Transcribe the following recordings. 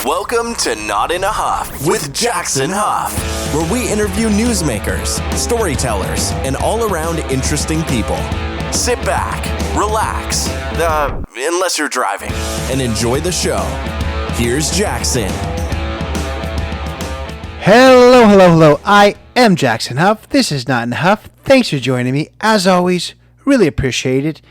Welcome to Not in a Huff with Jackson Huff, where we interview newsmakers, storytellers, and all-around interesting people. Sit back, relax, unless you're driving, and enjoy the show. Here's Jackson. Hello. I am Jackson Huff. This is Not in a Huff. Thanks for joining me. As always, really appreciate it.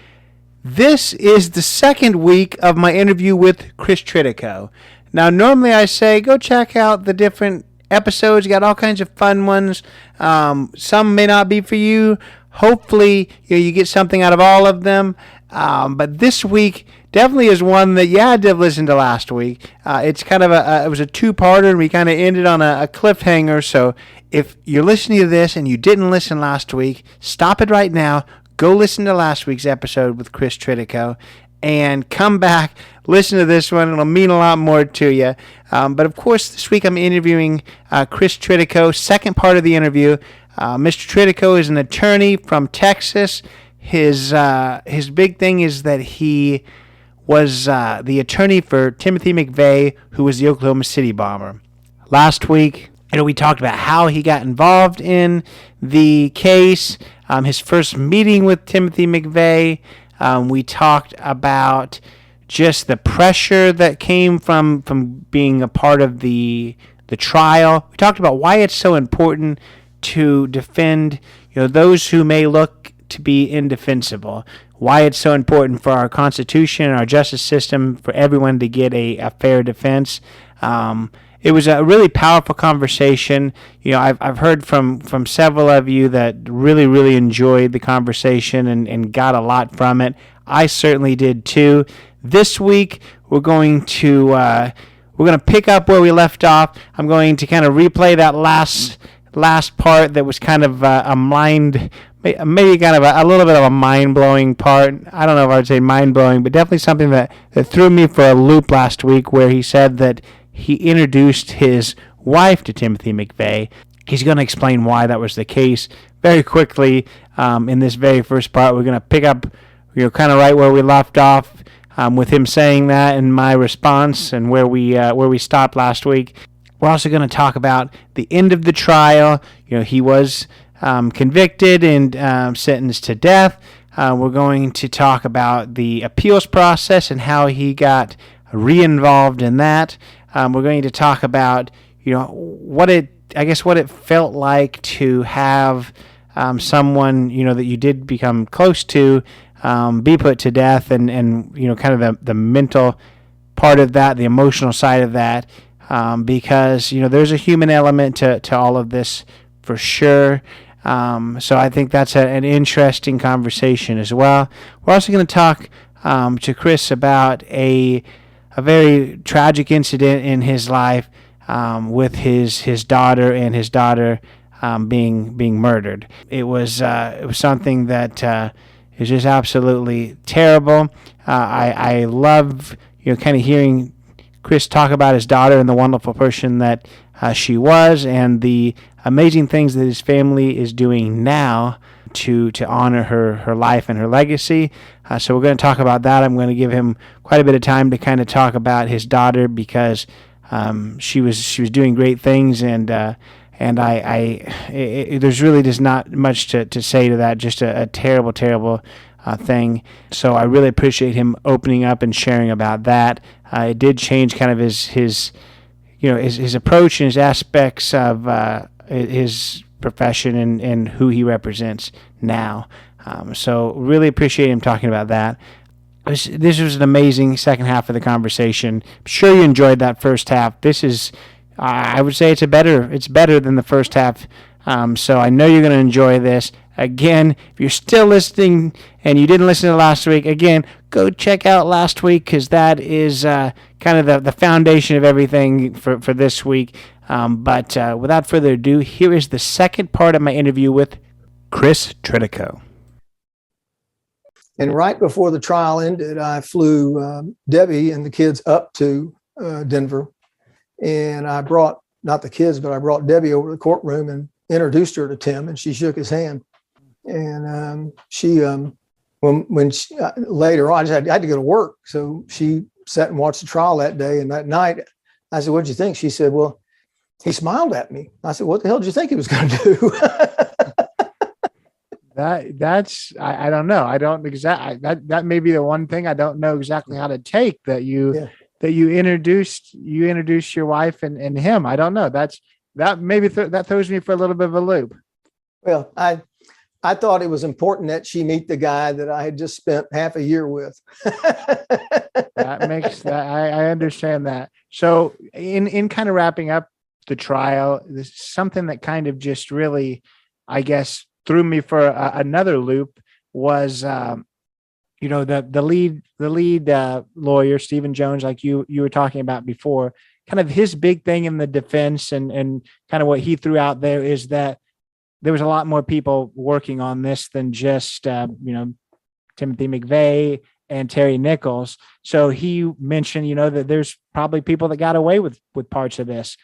This is the second week of my interview with Chris Tritico. Now, normally I say go check out the different episodes. You got all kinds of fun ones. Some may not be for you. Hopefully, you get something out of all of them. But this week definitely is one that you had to have listened to last week. It's kind of it was a two-parter, and we kind of ended on a cliffhanger. So if you're listening to this and you didn't listen last week, stop it right now. Go listen to last week's episode with Chris Tritico and come back, listen to this one. It'll mean a lot more to you. But of course, this week I'm interviewing Chris Tritico. Second part of the interview. Mr. Tritico is an attorney from Texas. His big thing is that he was the attorney for Timothy McVeigh, who was the Oklahoma City bomber. Last week, we talked about how he got involved in the case, his first meeting with Timothy McVeigh. We talked about just the pressure that came from being a part of the trial. We talked about why it's so important to defend those who may look to be indefensible, why it's so important for our Constitution and our justice system for everyone to get a fair defense. It was a really powerful conversation. I've heard from several of you that really enjoyed the conversation and got a lot from it. I certainly did too. This week we're going to pick up where we left off. I'm going to kind of replay that last part that was kind of maybe kind of a little bit of a mind-blowing part. I don't know if I would say mind-blowing, but definitely something that threw me for a loop last week, where he said that he introduced his wife to Timothy McVeigh. He's going to explain why that was the case very quickly in this very first part. We're going to pick up kind of right where we left off with him saying that and my response and where we stopped last week. We're also going to talk about the end of the trial. He was convicted and sentenced to death. We're going to talk about the appeals process and how he got re-involved in that. We're going to talk about what it felt like to have someone that you did become close to be put to death, and kind of the mental part of that, the emotional side of that, because there's a human element to all of this for sure. So I think that's an interesting conversation as well. We're also going to talk to Chris about a very tragic incident in his life with his daughter and his daughter being murdered. It was something that is just absolutely terrible. I love kind of hearing Chris talk about his daughter and the wonderful person that she was, and the amazing things that his family is doing now to honor her life and her legacy. So we're going to talk about that. I'm going to give him quite a bit of time to kind of talk about his daughter, because she was doing great things, and there's really just not much to say to that. Just a terrible thing. So I really appreciate him opening up and sharing about that. It did change kind of his approach and his aspects of his profession and who he represents now. So really appreciate him talking about that. This was an amazing second half of the conversation. I'm sure you enjoyed that first half. This is, I would say, it's better than the first half. So I know you're going to enjoy this. Again, if you're still listening and you didn't listen to last week, again, go check out last week, because that is kind of the foundation of everything for this week. But without further ado, here is the second part of my interview with Chris Tritico. And right before the trial ended, I flew Debbie and the kids up to Denver. And I brought, not the kids, but I brought Debbie over to the courtroom and introduced her to Tim, and she shook his hand. And she, when she, later on, I had to go to work. So she sat and watched the trial that day. And that night, I said, what'd you think? She said, well, he smiled at me. I said, what the hell did you think he was going to do? I don't know. I don't exactly that may be the one thing I don't know exactly how to take that you introduced your wife and him. I don't know. That maybe that throws me for a little bit of a loop. Well, I thought it was important that she meet the guy that I had just spent half a year with. That makes that I understand that. So in kind of wrapping up the trial, this is something that kind of just really, I guess, threw me for another loop was, the lead lawyer, Stephen Jones, like you were talking about before, kind of his big thing in the defense and kind of what he threw out there is that there was a lot more people working on this than just, Timothy McVeigh and Terry Nichols. So he mentioned, that there's probably people that got away with parts of this.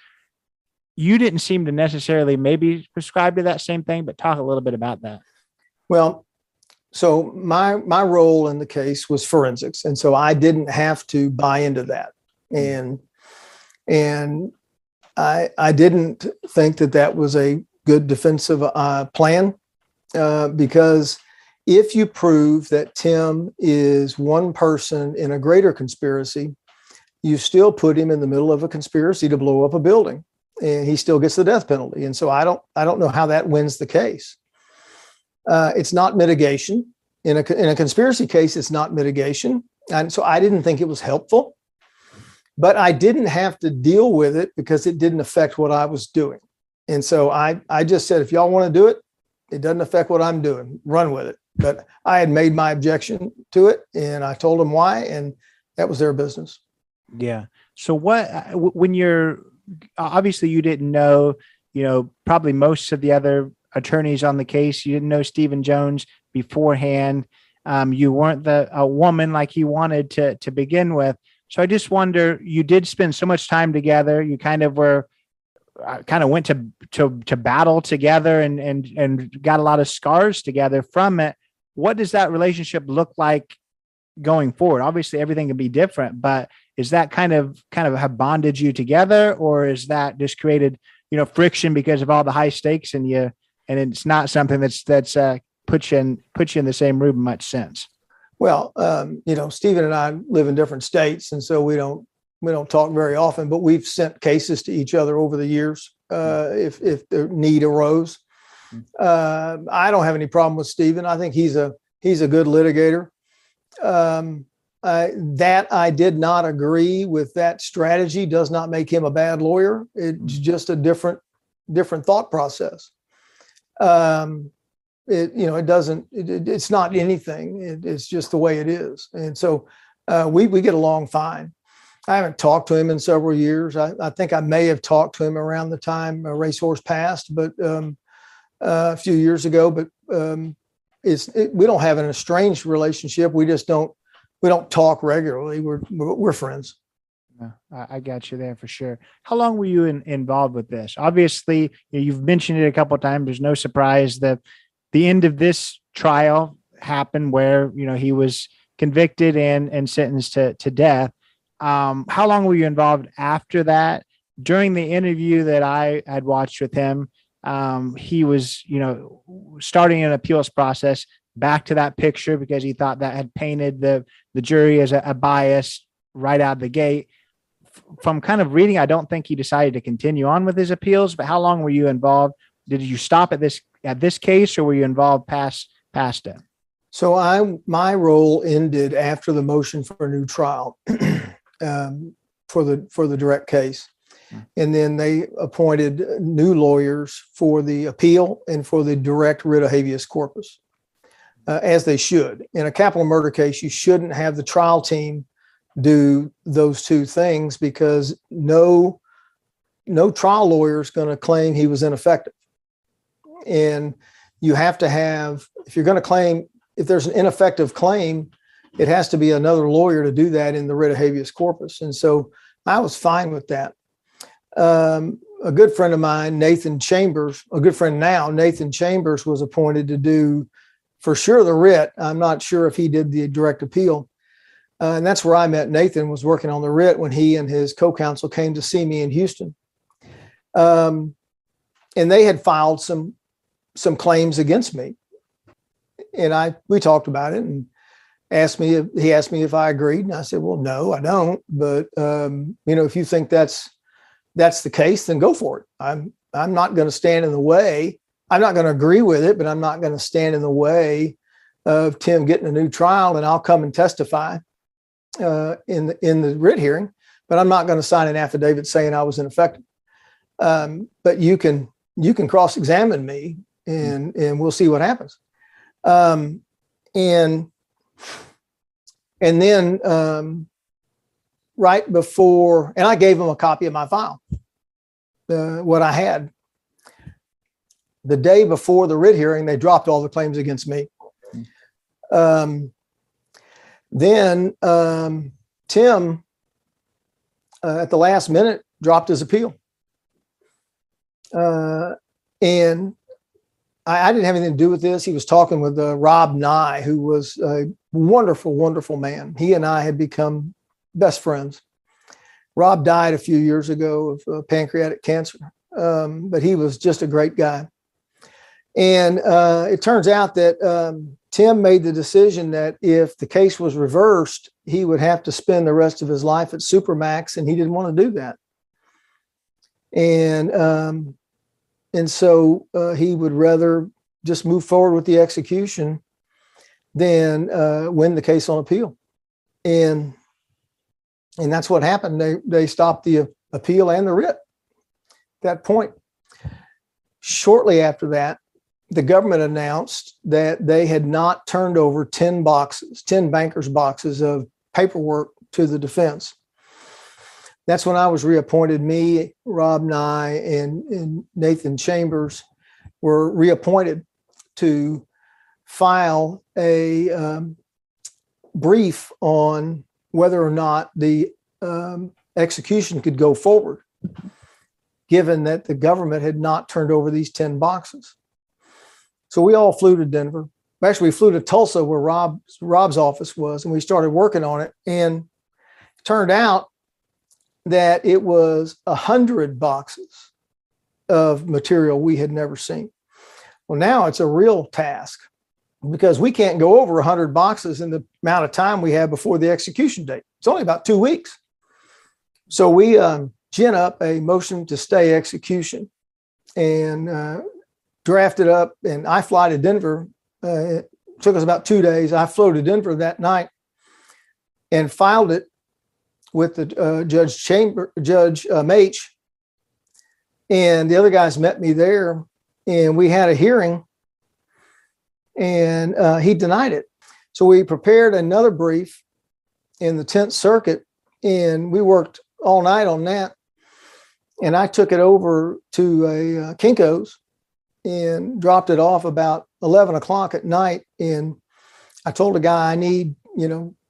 You didn't seem to necessarily maybe prescribe to that same thing, but talk a little bit about that. Well, so my role in the case was forensics. And so I didn't have to buy into that. And I didn't think that was a good defensive plan because if you prove that Tim is one person in a greater conspiracy, you still put him in the middle of a conspiracy to blow up a building. And he still gets the death penalty. And so I don't know how that wins the case. It's not mitigation. In a conspiracy case, it's not mitigation. And so I didn't think it was helpful, but I didn't have to deal with it because it didn't affect what I was doing. And so I just said, if y'all want to do it, it doesn't affect what I'm doing, run with it. But I had made my objection to it and I told them why, and that was their business. Yeah. So when you're, obviously you didn't know, probably most of the other attorneys on the case, you didn't know Stephen Jones beforehand. You weren't a woman like he wanted to begin with. So I just wonder, you did spend so much time together. You kind of went to battle together and got a lot of scars together from it. What does that relationship look like going forward? Obviously everything can be different, but is that kind of have bonded you together, or is that just created, friction because of all the high stakes and it's not something that's put you in the same room much since? Well, Stephen and I live in different states, and so we don't talk very often, but we've sent cases to each other over the years if the need arose. I don't have any problem with Stephen. I think he's a good litigator. That I did not agree with that strategy does not make him a bad lawyer. It's just a different thought process. It's not anything. It's just the way it is. And so we get along fine. I haven't talked to him in several years. I think I may have talked to him around the time Racehorse passed, but a few years ago. But we don't have an estranged relationship. We don't talk regularly. We're friends. I got you there for sure. How long were you involved with this? Obviously, you've mentioned it a couple of times. There's no surprise that the end of this trial happened where, he was convicted and sentenced to death. How long were you involved after that? During the interview that I had watched with him, he was, starting an appeals process back to that picture because he thought that had painted the jury as a bias right out of the gate. From kind of reading, I don't think he decided to continue on with his appeals, but how long were you involved? Did you stop at this case, or were you involved past it? So my role ended after the motion for a new trial for the direct case. And then they appointed new lawyers for the appeal and for the direct writ of habeas corpus, as they should. In a capital murder case, you shouldn't have the trial team do those two things because no trial lawyer is going to claim he was ineffective. And you have to have, if you're going to claim, if there's an ineffective claim, it has to be another lawyer to do that in the writ of habeas corpus. And so I was fine with that. A good friend of mine, Nathan Chambers, a good friend now, Nathan Chambers, was appointed to do for sure the writ. I'm not sure if he did the direct appeal. And that's where I met Nathan, was working on the writ when he and his co-counsel came to see me in Houston. And they had filed some claims against me. And we talked about it, and he asked me if I agreed. And I said, well, no, I don't. But, if you think that's the case, then go for it. I'm not going to stand in the way. I'm not going to agree with it, but I'm not going to stand in the way of Tim getting a new trial, and I'll come and testify in the writ hearing, but I'm not going to sign an affidavit saying I was ineffective. But you can cross-examine me, and we'll see what happens. And then right before, and I gave him a copy of my file, what I had. The day before the writ hearing, they dropped all the claims against me. Then Tim, at the last minute, dropped his appeal. And I didn't have anything to do with this. He was talking with Rob Nye, who was a wonderful, wonderful man. He and I had become best friends. Rob died a few years ago of pancreatic cancer, but he was just a great guy. And it turns out that Tim made the decision that if the case was reversed, he would have to spend the rest of his life at Supermax, and he didn't want to do that. And so he would rather just move forward with the execution than win the case on appeal. And that's what happened. They stopped the appeal and the writ at that point. Shortly after that, the government announced that they had not turned over 10 bankers' boxes of paperwork to the defense. That's when I was reappointed. Me, Rob Nye, and Nathan Chambers were reappointed to file a brief on whether or not the execution could go forward, given that the government had not turned over these 10 boxes. So we all flew to Denver. Actually, we flew to Tulsa, where Rob's office was, and we started working on it. And it turned out that it was 100 boxes of material we had never seen. Well, now it's a real task, because we can't go over 100 boxes in the amount of time we have before the execution date. It's only about 2 weeks. So we gin up a motion to stay execution and drafted up, and I fly to Denver. It took us about 2 days. I flew to Denver that night and filed it with the Judge Mach, and the other guys met me there, and we had a hearing, and he denied it. So we prepared another brief in the 10th Circuit, and we worked all night on that. And I took it over to a Kinko's and dropped it off about 11 o'clock at night. And I told the guy I need,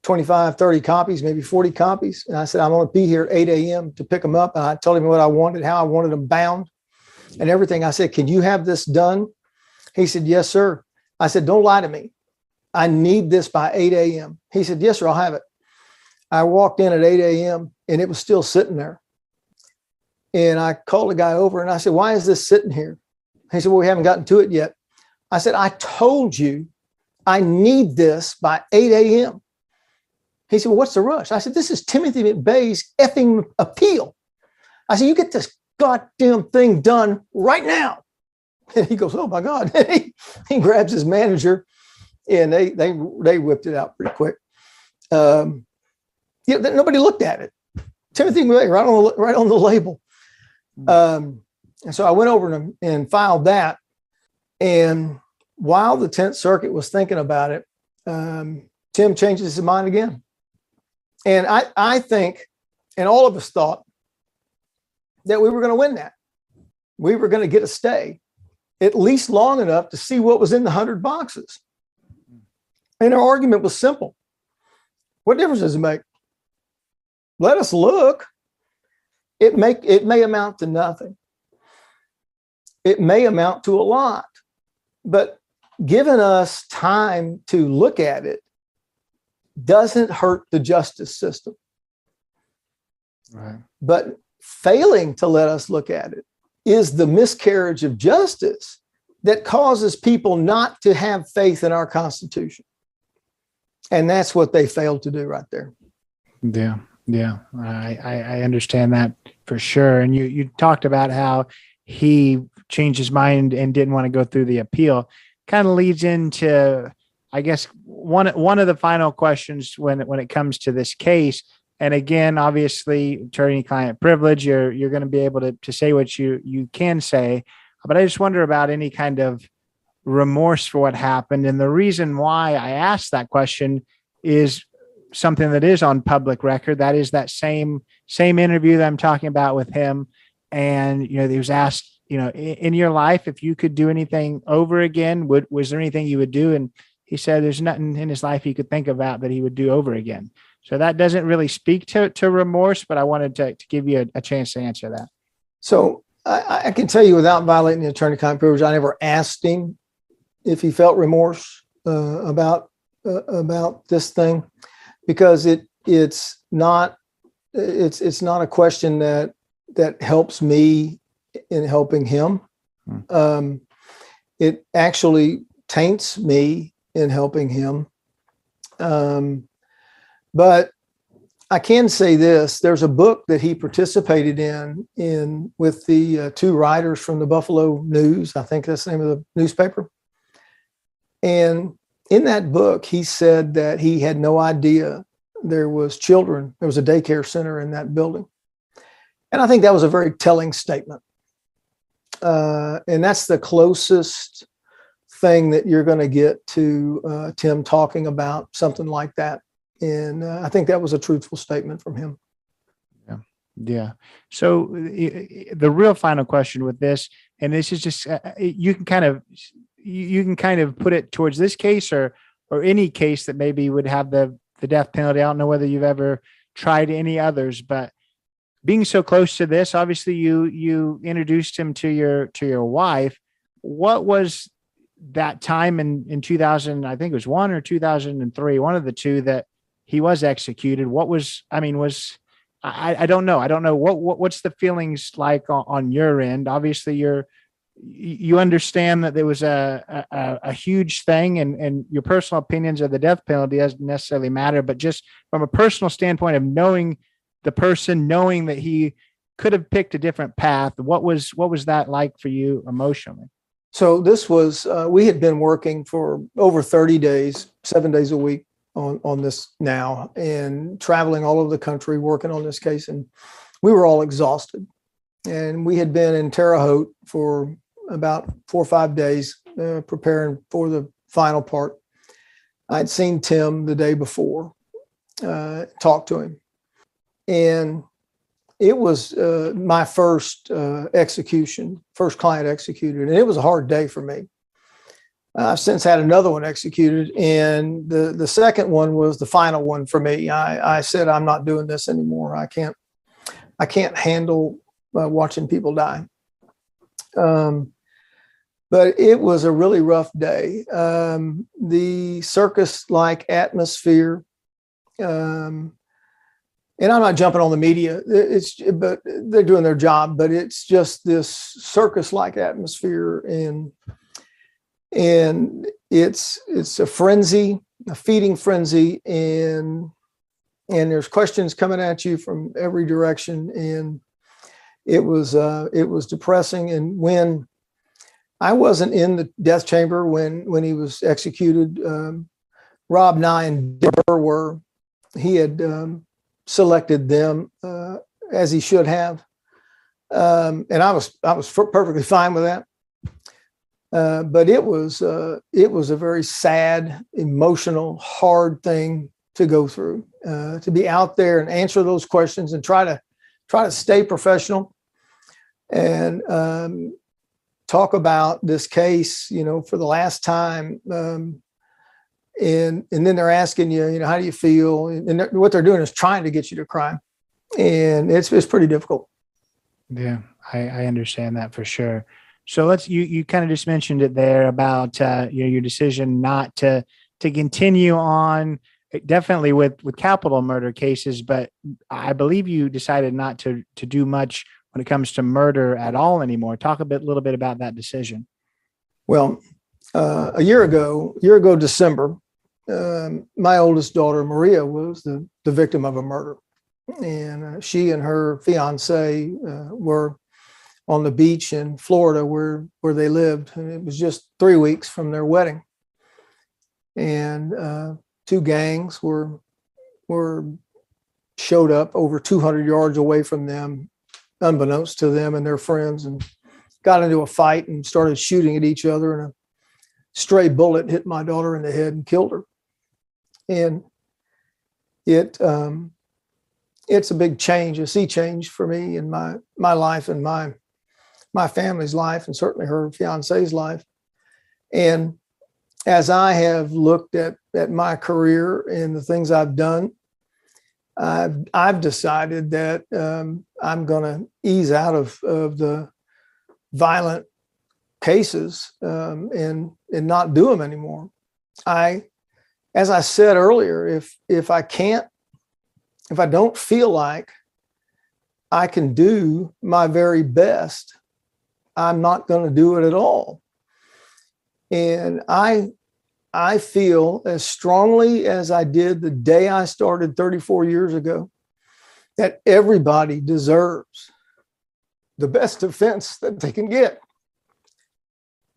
25, 30 copies, maybe 40 copies. And I said, I'm going to be here at 8 a.m. to pick them up. And I told him what I wanted, how I wanted them bound and everything. I said, can you have this done? He said, yes, sir. I said, don't lie to me. I need this by 8 a.m. He said, yes, sir, I'll have it. I walked in at 8 a.m. and it was still sitting there. And I called the guy over and I said, why is this sitting here? He said, well, we haven't gotten to it yet. I said, I told you I need this by 8 a.m. He said, well, what's the rush? I said, this is Timothy McVeigh's effing appeal. I said, you get this goddamn thing done right now. And he goes, oh my God. He grabs his manager and they whipped it out pretty quick. Nobody looked at it. Timothy McVeigh, right on the label. And so I went over and filed that. And while the 10th Circuit was thinking about it, Tim changed his mind again. And I think, and all of us thought, that we were going to win that. We were going to get a stay, at least long enough to see what was in the 100 boxes. And our argument was simple. What difference does it make? Let us look. It may amount to nothing. It may amount to a lot, but giving us time to look at it doesn't hurt the justice system. Right. But failing to let us look at it is the miscarriage of justice that causes people not to have faith in our Constitution. And that's what they failed to do right there. Yeah. Yeah. I understand that for sure. And you talked about how he changed his mind and didn't want to go through the appeal. Kind of leads into, I guess, one of the final questions when it comes to this case. And again, obviously, attorney-client privilege, you're going to be able to say what you can say. But I just wonder about any kind of remorse for what happened. And the reason why I asked that question is something that is on public record. That is that same interview that I'm talking about with him. And, he was asked, in your life, if you could do anything over again, was there anything you would do? And he said there's nothing in his life he could think about that he would do over again. So that doesn't really speak to remorse, but I wanted to give you a chance to answer that. So I can tell you without violating the attorney-client privilege, I never asked him if he felt remorse about this thing, because it's not a question that helps me in helping him. It actually taints me in helping him. But I can say this: there's a book that he participated in with the two writers from the Buffalo News. I think that's the name of the newspaper. And in that book, he said that he had no idea there was a daycare center in that building. And I think that was a very telling statement. And that's the closest thing that you're going to get to Tim talking about something like that. And I think that was a truthful statement from him. Yeah. So the real final question with this, and this is just, you can kind of put it towards this case or any case that maybe would have the death penalty. I don't know whether you've ever tried any others, but being so close to this, obviously you introduced him to your wife. What was that time in 2000, I think it was 1 or 2003, one of the two, that he was executed? I don't know. I don't know what's the feelings like on your end. Obviously you understand that there was a huge thing, and your personal opinions of the death penalty doesn't necessarily matter, but just from a personal standpoint of knowing the person, knowing that he could have picked a different path, what was that like for you emotionally? So this was, we had been working for over 30 days, 7 days a week on this now, and traveling all over the country working on this case. And we were all exhausted. And we had been in Terre Haute for about 4 or 5 days preparing for the final part. I'd seen Tim the day before, talked to him. And it was my first execution, first client executed. And it was a hard day for me. I've since had another one executed, and the second one was the final one for me. I said, I'm not doing this anymore. I can't handle watching people die. But it was a really rough day. The circus-like atmosphere, and I'm not jumping on the media, but they're doing their job, but it's just this circus-like atmosphere, and it's a frenzy, a feeding frenzy, and there's questions coming at you from every direction, and it was depressing. And when I wasn't in the death chamber when he was executed, Rob Nye and Denver were. He had selected them as he should have, and I was perfectly fine with that. But it was a very sad, emotional, hard thing to go through, to be out there and answer those questions and try to stay professional and talk about this case, for the last time. And then they're asking you, how do you feel? And what they're doing is trying to get you to cry, and it's pretty difficult. Yeah, I understand that for sure. So you kind of just mentioned it there about your decision not to continue on definitely with capital murder cases, but I believe you decided not to do much when it comes to murder at all anymore. Talk little bit about that decision. Well, a year ago, December, my oldest daughter, Maria, was the victim of a murder. And she and her fiance were on the beach in Florida where they lived. And it was just 3 weeks from their wedding. And two gangs were showed up over 200 yards away from them, unbeknownst to them and their friends, and got into a fight and started shooting at each other. And a stray bullet hit my daughter in the head and killed her. And it's a big change, a sea change for me in my life and my family's life, and certainly her fiance's life. And as I have looked at my career and the things I've done, I've decided that I'm going to ease out of the violent cases and not do them anymore. As I said earlier, if I don't feel like I can do my very best, I'm not going to do it at all. And I feel as strongly as I did the day I started 34 years ago that everybody deserves the best defense that they can get.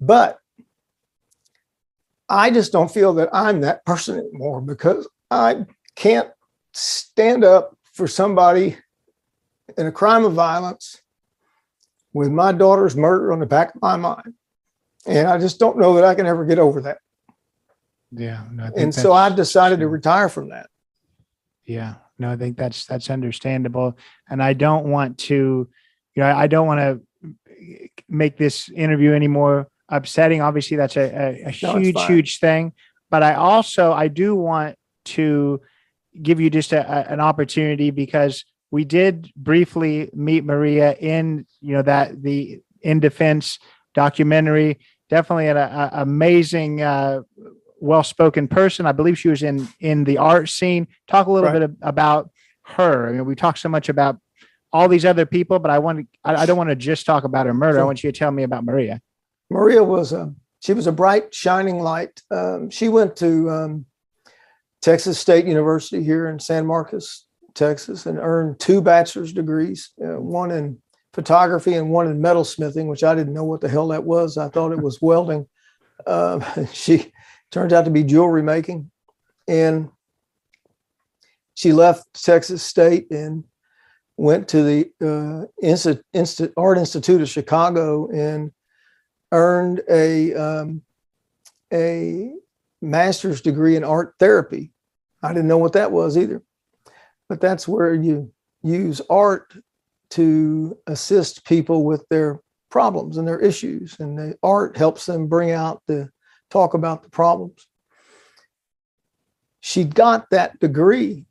But I just don't feel that I'm that person anymore, because I can't stand up for somebody in a crime of violence with my daughter's murder on the back of my mind. And I just don't know that I can ever get over that. Yeah. No, and so I've decided to retire from that. Yeah. No, I think that's understandable. And I don't want to, I don't want to make this interview any more upsetting. Obviously, that's a huge thing. But I do want to give you just an opportunity, because we did briefly meet Maria in, the In Defense documentary. Definitely an amazing, well-spoken person. I believe she was in the art scene. Talk a little bit about her. I mean, we talked so much about all these other people, but I don't want to just talk about her murder. Sure. I want you to tell me about Maria. Maria was a bright, shining light. She went to Texas State University here in San Marcos, Texas, and earned 2 bachelor's degrees, one in photography and one in metalsmithing, which I didn't know what the hell that was. I thought it was welding. She turned out to be jewelry making. And she left Texas State and went to the Art Institute of Chicago and earned a master's degree in art therapy. I didn't know what that was either, but that's where you use art to assist people with their problems and their issues, and the art helps them talk about the problems. She got that degree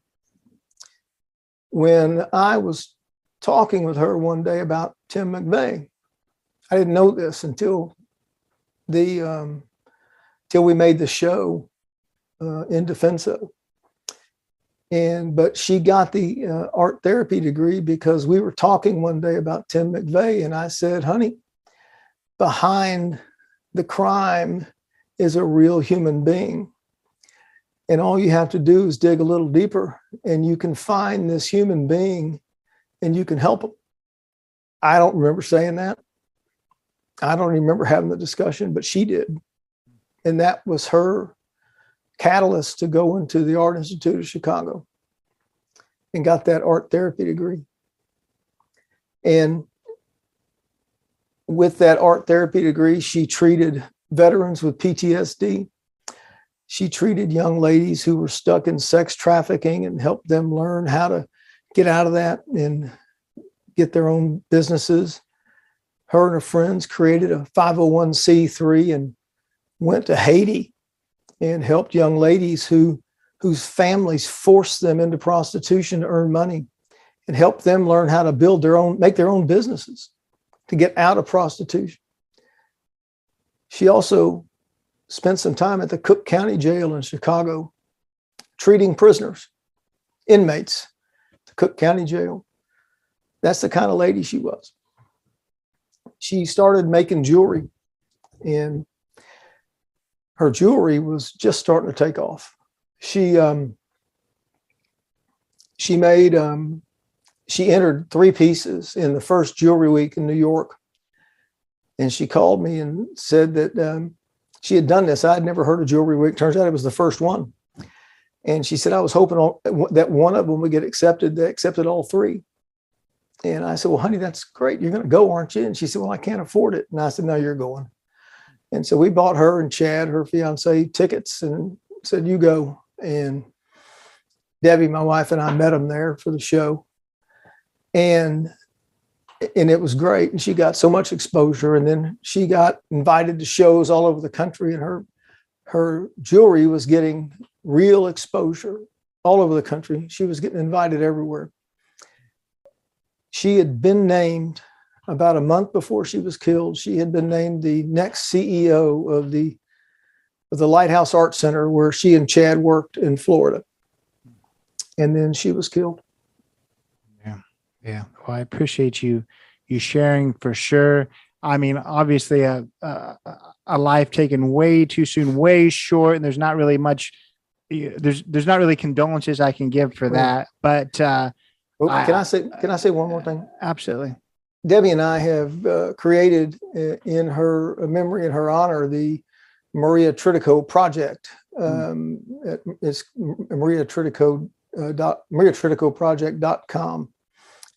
when I was talking with her one day about Tim McVeigh. I didn't know this until till we made the show in Defenso. But she got the art therapy degree because we were talking one day about Tim McVeigh, and I said, honey, behind the crime is a real human being. And all you have to do is dig a little deeper, and you can find this human being and you can help him. I don't remember saying that. I don't even remember having the discussion, but she did. And that was her catalyst to go into the Art Institute of Chicago and got that art therapy degree. And with that art therapy degree, she treated veterans with PTSD. She treated young ladies who were stuck in sex trafficking and helped them learn how to get out of that and get their own businesses. Her and her friends created a 501c3 and went to Haiti and helped young ladies whose families forced them into prostitution to earn money, and helped them learn how to make their own businesses to get out of prostitution. She also spent some time at the Cook County Jail in Chicago treating prisoners, inmates, to Cook County Jail. That's the kind of lady she was. She started making jewelry, and her jewelry was just starting to take off. She entered 3 pieces in the first jewelry week in New York. And she called me and said that she had done this. I'd never heard of jewelry week. Turns out it was the first one. And she said, I was hoping that one of them would get accepted. They accepted all 3. And I said, well, honey, that's great. You're going to go, aren't you? And she said, well, I can't afford it. And I said, no, you're going. And so we bought her and Chad, her fiance, tickets and said, you go. And Debbie, my wife, and I met them there for the show. And it was great. And she got so much exposure. And then she got invited to shows all over the country. And her jewelry was getting real exposure all over the country. She was getting invited everywhere. She had been named about a month before she was killed. She had been named the next CEO of the Lighthouse Art Center, where she and Chad worked in Florida. And then she was killed. Yeah. Well, I appreciate you sharing for sure. I mean, obviously a life taken way too soon, way short, and there's not really much. There's not really condolences I can give for that. But can I say one more thing? Absolutely. Debbie and I have created in her memory, in her honor, the Maria Tritico project. It's Maria Tritico. MariaTriticoProject.com.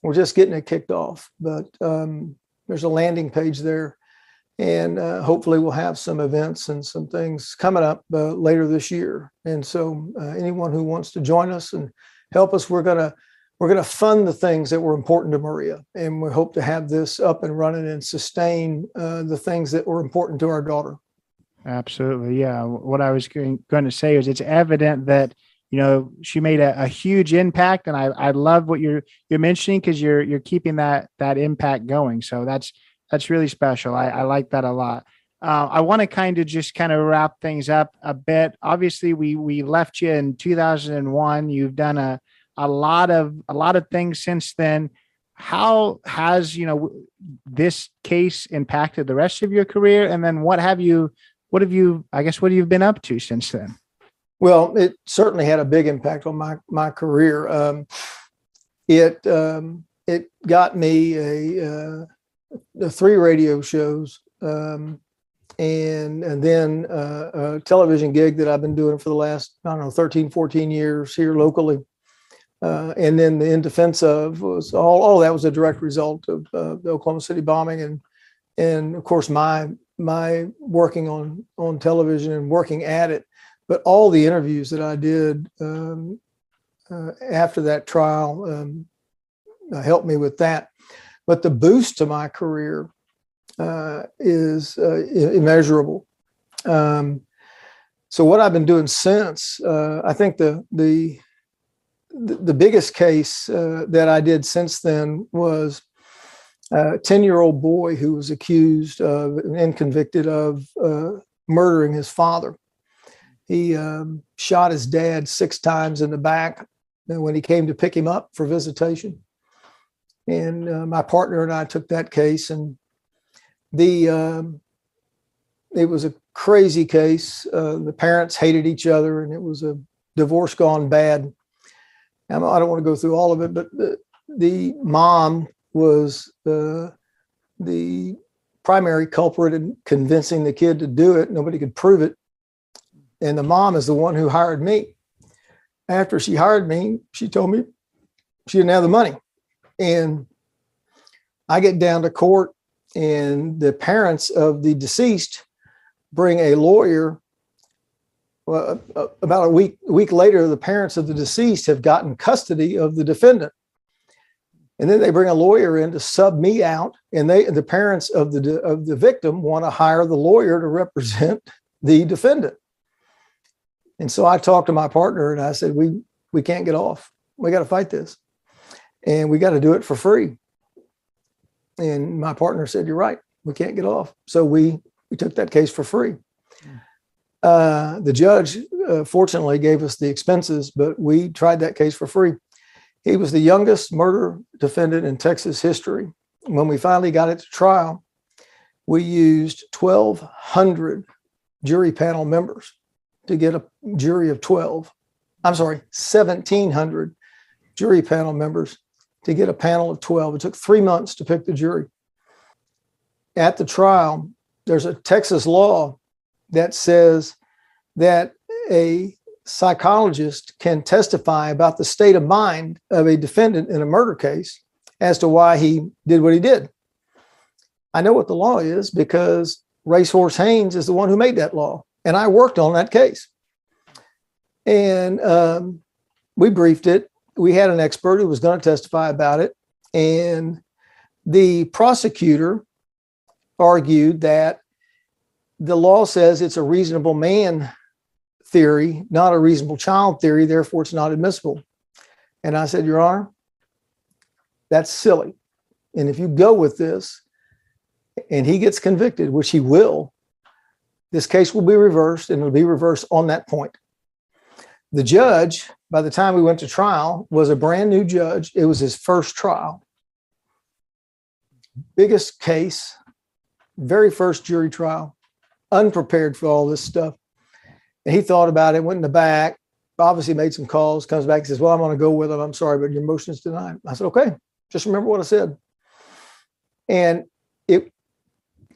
We're just getting it kicked off, but there's a landing page there, and hopefully we'll have some events and some things coming up later this year. And so anyone who wants to join us and help us, we're gonna fund the things that were important to Maria, and we hope to have this up and running and sustain the things that were important to our daughter. Absolutely, yeah. What I was going to say is, it's evident that she made a huge impact, and I love what you're mentioning, because you're keeping that impact going. So that's really special. I like that a lot. I want to kind of wrap things up a bit. Obviously, we left you in 2001. You've done a lot of things since then. How has this case impacted the rest of your career? And then what have you been up to since then? Well, it certainly had a big impact on my career. It got me a 3 radio shows, and then a television gig that I've been doing for the last, 13, 14 years here locally. And then the In Defense Of was all that was a direct result of the Oklahoma City bombing, and of course my working on television and working at it. But all the interviews that I did after that trial helped me with that. But the boost to my career is immeasurable. So what I've been doing since, I think the biggest case that I did since then was a 10-year-old boy who was accused of and convicted of murdering his father. He shot his dad 6 times in the back when he came to pick him up for visitation. And my partner and I took that case, and it was a crazy case. The parents hated each other, and it was a divorce gone bad. I don't want to go through all of it, but the mom was the primary culprit in convincing the kid to do it. Nobody could prove it. And the mom is the one who hired me. After she hired me, she told me she didn't have the money. And I get down to court, and the parents of the deceased bring a lawyer. Well, about a week later, the parents of the deceased have gotten custody of the defendant. And then they bring a lawyer in to sub me out. And the parents of the victim want to hire the lawyer to represent the defendant. And so I talked to my partner, and I said, we can't get off. We got to fight this. And we got to do it for free. And my partner said, you're right. We can't get off. So we took that case for free. The judge, fortunately, gave us the expenses, but we tried that case for free. He was the youngest murder defendant in Texas history. When we finally got it to trial, we used 1,200 jury panel members to get a jury of 12. I'm sorry, 1,700 jury panel members to get a panel of 12. It took 3 months to pick the jury. At the trial, there's a Texas law that says that a psychologist can testify about the state of mind of a defendant in a murder case as to why he did what he did. I know what the law is because Racehorse Haynes is the one who made that law, and I worked on that case. And we briefed it. We had an expert who was going to testify about it, and the prosecutor argued that the law says it's a reasonable man theory, not a reasonable child theory, therefore it's not admissible. And I said, Your Honor, that's silly. And if you go with this and he gets convicted, which he will, this case will be reversed, and it'll be reversed on that point. The judge, by the time we went to trial, was a brand new judge. It was his first trial. Biggest case, very first jury trial, unprepared for all this stuff. And he thought about it, went in the back, obviously made some calls, comes back and says, well, I'm going to go with it. I'm sorry, but your motion is denied. I said, okay, just remember what I said. And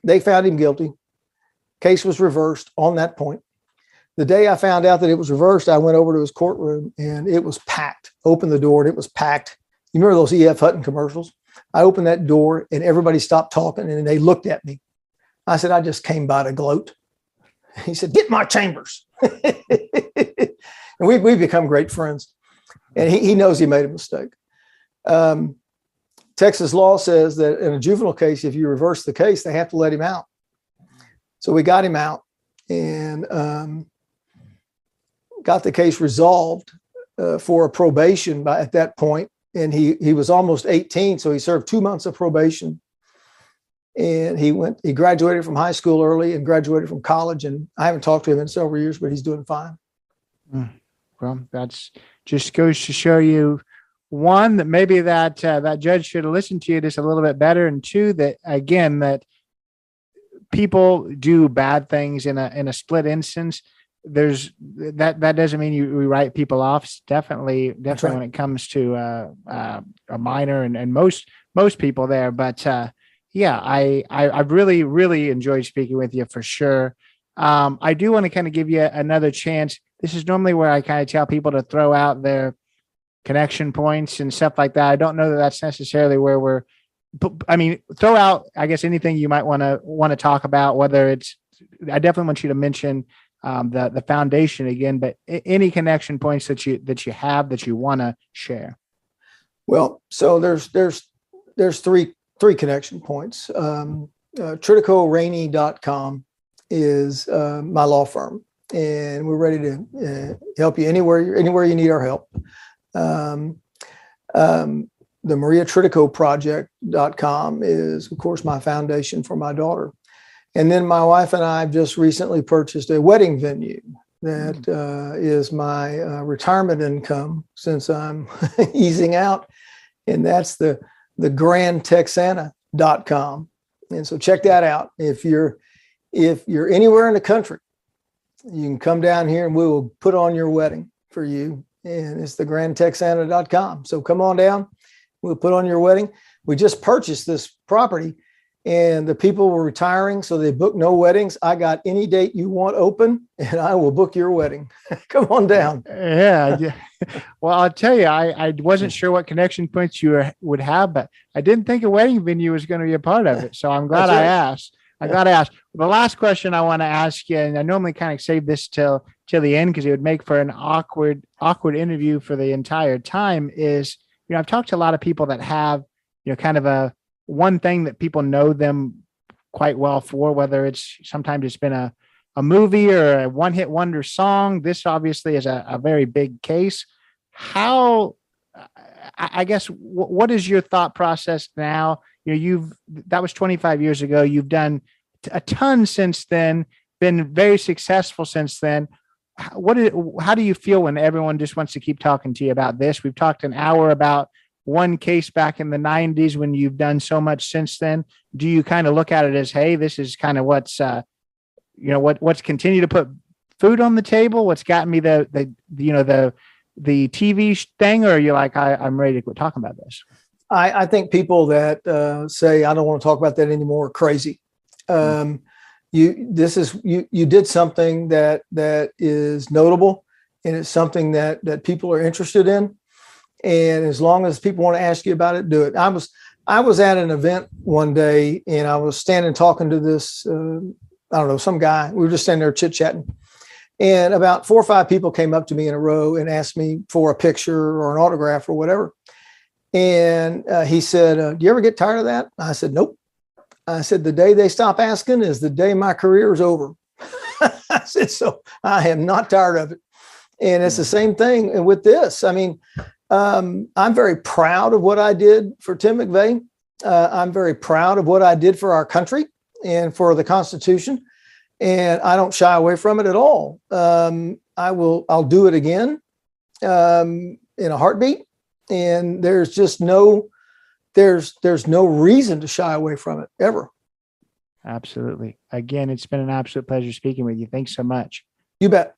they found him guilty. Case was reversed on that point. The day I found out that it was reversed, I went over to his courtroom and it was packed. Opened the door and it was packed. You remember those E.F. Hutton commercials? I opened that door and everybody stopped talking and they looked at me. I said, I just came by to gloat. He said, get in my chambers. And we've become great friends. And he knows he made a mistake. Texas law says that in a juvenile case, if you reverse the case, they have to let him out. So we got him out and got the case resolved for a probation at that point. And he was almost 18, so he served 2 months of probation. And he graduated from high school early and graduated from college. And I haven't talked to him in several years, but he's doing fine. Well, that's just goes to show you, one, that maybe that judge should have listened to you just a little bit better, and two, that again, that people do bad things in a split instance. There's that doesn't mean you write people off. It's definitely right when it comes to a minor and most people there. But yeah, I've really enjoyed speaking with you for sure. I do want to kind of give you another chance. This is normally where I kind of tell people to throw out their connection points and stuff like that. I don't know that that's necessarily where throw out, I guess, anything you might want to talk about, whether it's, I definitely want you to mention the foundation again, but any connection points that you have that you want to share. Well, so there's three connection points. TriticoRainey.com is my law firm, and we're ready to help you anywhere you need our help. The Maria Tritico Project.com is, of course, my foundation for my daughter. And then my wife and I have just recently purchased a wedding venue that is my retirement income since I'm easing out. And that's the grandtexana.com. And so check that out. If you're anywhere in the country, you can come down here and we will put on your wedding for you. And it's the grandtexana.com. So come on down. We'll put on your wedding. We just purchased this property and the people were retiring, so they booked no weddings. I got any date you want open and I will book your wedding. Come on down. Yeah. Well, I'll tell you, I wasn't sure what connection points you would have, but I didn't think a wedding venue was going to be a part of it. So I'm glad I asked. I got to ask. The last question I want to ask you, and I normally kind of save this till the end because it would make for an awkward interview for the entire time, is, I've talked to a lot of people that have, kind of a one thing that people know them quite well for, whether sometimes it's been a movie or a one-hit wonder song. This obviously is a very big case. How, I guess, what is your thought process now? That was 25 years ago. You've done a ton since then. been very successful since then. How do you feel when everyone just wants to keep talking to you about this? We've talked an hour about one case back in the 90s when you've done so much since then. Do you kind of look at it as, hey, this is kind of what's continued to put food on the table? What's gotten me the TV thing? Or are you like, I'm ready to quit talking about this? I think people that say, I don't want to talk about that anymore are crazy. You did something that is notable, and it's something that people are interested in. And as long as people want to ask you about it, do it. I was at an event one day, and I was standing talking to this, some guy. We were just standing there chit-chatting. And about 4 or 5 people came up to me in a row and asked me for a picture or an autograph or whatever. And he said, do you ever get tired of that? I said, nope. I said, the day they stop asking is the day my career is over. I said, so I am not tired of it. And it's the same thing. And with this, I mean, I'm very proud of what I did for Tim McVeigh. I'm very proud of what I did for our country and for the Constitution. And I don't shy away from it at all. I'll do it again in a heartbeat. And there's just there's no reason to shy away from it ever. Absolutely. Again, it's been an absolute pleasure speaking with you. Thanks so much. You bet.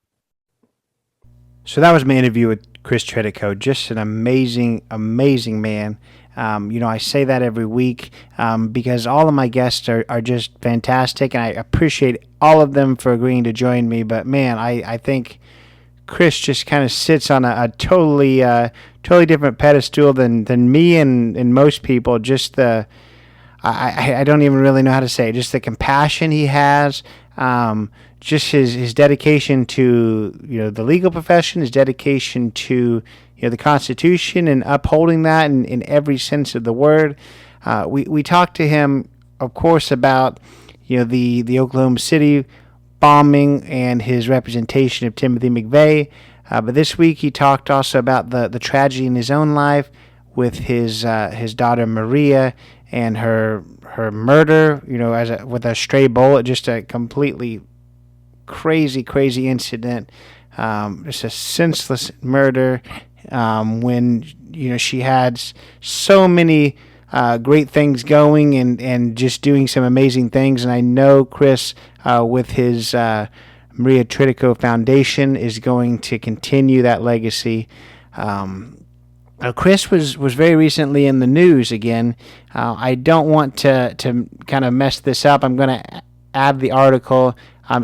So that was my interview with Chris Tritico. Just an amazing, amazing man. I say that every week because all of my guests are just fantastic, and I appreciate all of them for agreeing to join me. But man, I think Chris just kind of sits on a totally different pedestal than me and most people. Just I don't even really know how to say it. Just the compassion he has, just his dedication to the legal profession, his dedication to the Constitution and upholding that in every sense of the word. We talked to him, of course, about the Oklahoma City bombing and his representation of Timothy McVeigh. But this week he talked also about the tragedy in his own life with his daughter Maria and her murder, with a stray bullet, just a completely crazy incident. Just a senseless murder when she had so many great things going and just doing some amazing things. And I know Chris, with his Maria Tritico Foundation, is going to continue that legacy. Chris was very recently in the news again. I don't want to kind of mess this up. I'm going to add the article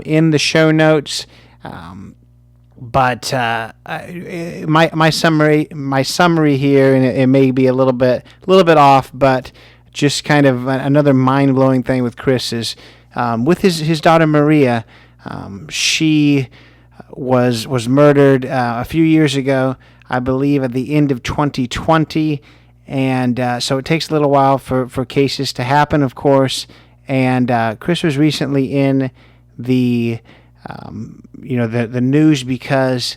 in the show notes. But my summary here, and it may be a little bit off, but just kind of another mind-blowing thing with Chris is with his daughter Maria. She was murdered a few years ago, I believe, at the end of 2020, and so it takes a little while for cases to happen, of course. And Chris was recently in the news because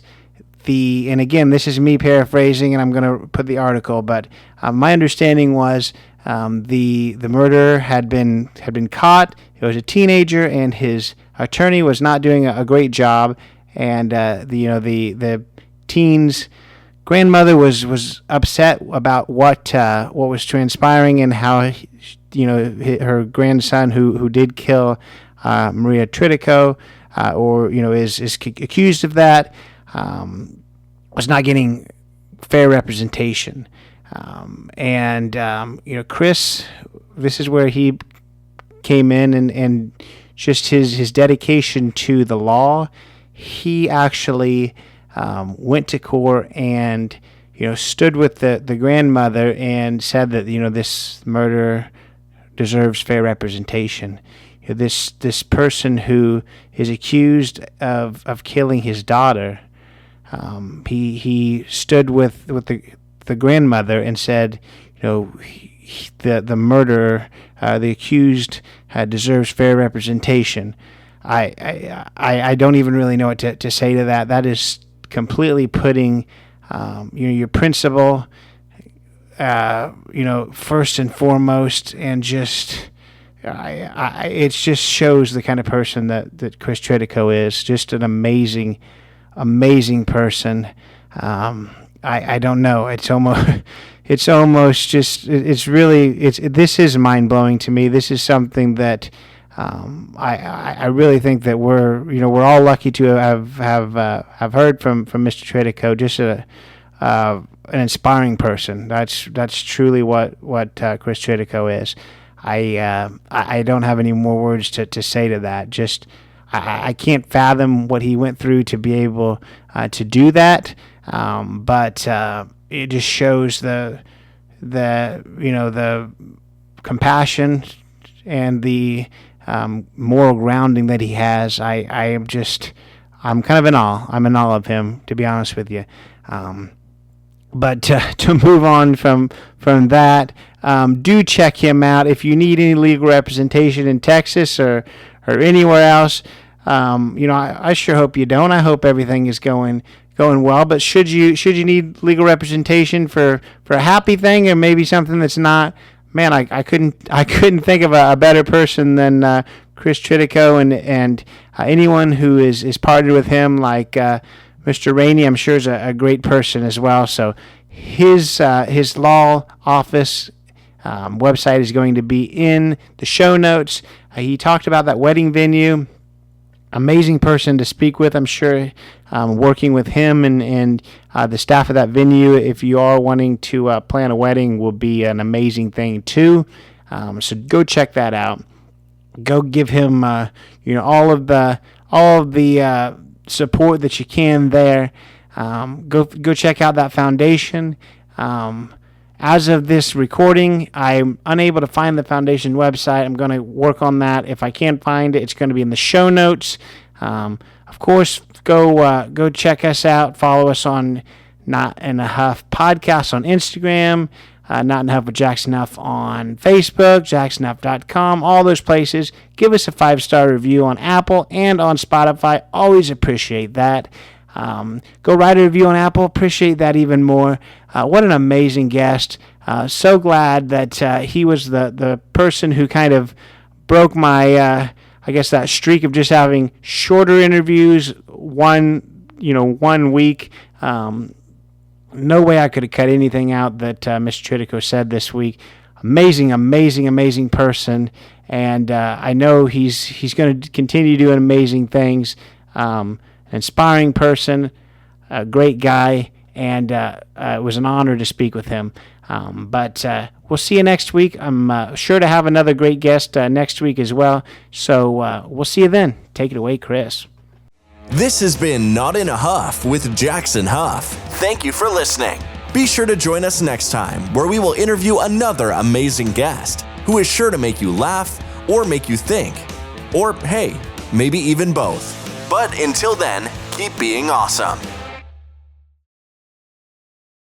and again, this is me paraphrasing, and I'm going to put the article, but my understanding was the murderer had been caught. He was a teenager, and his attorney was not doing a great job, and the teen's grandmother was upset about what was transpiring and how her grandson who did kill Maria Tritico, is accused of that, was not getting fair representation. Chris, this is where he came in and just his dedication to the law. He actually went to court and stood with the grandmother and said that this murder deserves fair representation. This person who is accused of killing his daughter, he stood with the grandmother and said, the murderer, the accused, deserves fair representation. I don't even really know what to say to that. That is completely putting your principle first and foremost, and just it just shows the kind of person that Chris Tritico is. Just an amazing person. I don't know. It's almost just. This is mind blowing to me. This is something that I really think that we're all lucky to have heard from Mr. Tritico. Just an inspiring person. That's truly what Chris Tritico is. I don't have any more words to say to that. Just I can't fathom what he went through to be able to do that. But it just shows the compassion and the moral grounding that he has. I'm kind of in awe. I'm in awe of him, to be honest with you. But to move on from that, do check him out if you need any legal representation in Texas or anywhere else. I sure hope you don't. I hope everything is going well. But should you need legal representation for a happy thing or maybe something that's not, man, I couldn't think of a better person than Chris Tritico and anyone who is partnered with him, like Mr. Rainey, I'm sure is a great person as well. So his law office website is going to be in the show notes. He talked about that wedding venue. Amazing person to speak with, I'm sure. Working with him and the staff of that venue, if you are wanting to plan a wedding, will be an amazing thing too. So go check that out. Go give him all of the support that you can there. Go check out that foundation. As of this recording, I'm unable to find the foundation website. I'm going to work on that. If I can't find it, it's going to be in the show notes. Of course, go check us out. Follow us on Not in a Huff podcast on Instagram, Not in a Huff with Jackson Huff on Facebook, jacksonhuff.com, all those places. Give us a 5-star review on Apple and on Spotify. Always appreciate that. Go write a review on Apple. Appreciate that even more. What an amazing guest. So glad that he was the person who kind of broke my, that streak of just having shorter interviews, one week. No way I could have cut anything out that Mr. Tritico said this week. Amazing person. And I know he's going to continue doing amazing things. Inspiring person, a great guy, and it was an honor to speak with him. But we'll see you next week. I'm sure to have another great guest next week as well. So we'll see you then. Take it away, Chris. This has been Not in a Huff with Jackson Huff. Thank you for listening. Be sure to join us next time, where we will interview another amazing guest who is sure to make you laugh or make you think. Or, hey, maybe even both. But until then, keep being awesome.